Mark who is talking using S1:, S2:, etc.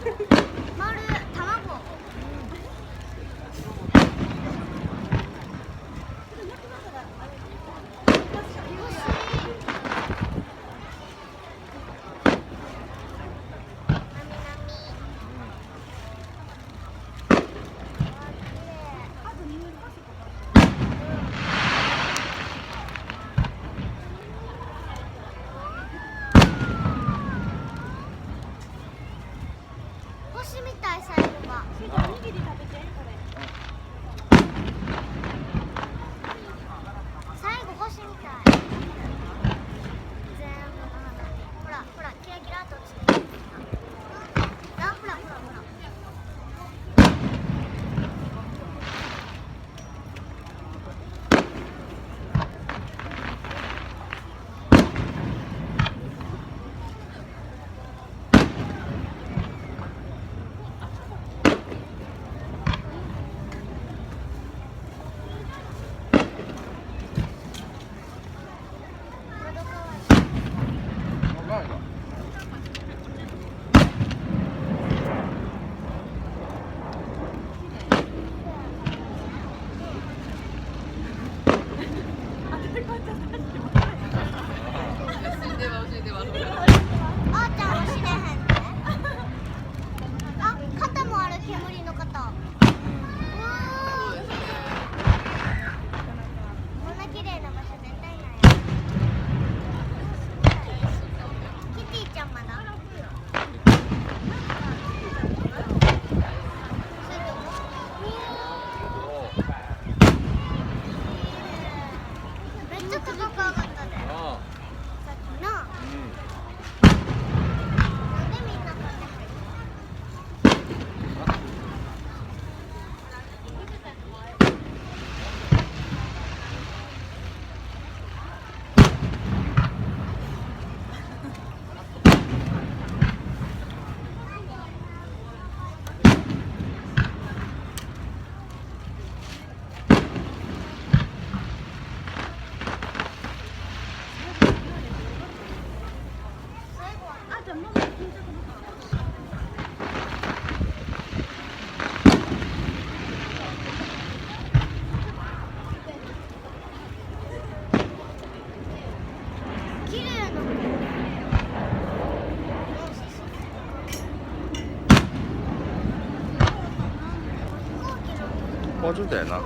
S1: 丸卵。星みたい最後が。おにぎり食べてこれ。最後星みたい。全部の花火。ほらほらキラキラと落ちてる。あほらほらほら。あーちゃんは死ねへんで。あ、肩もある煙の肩。うわー。こんな綺麗な場所絶対ないよ。キティちゃんまだ。めっちゃ高く上がったで。さっきな。なんでみんな飛んで入るの？綺麗な。
S2: もうちょっとやな。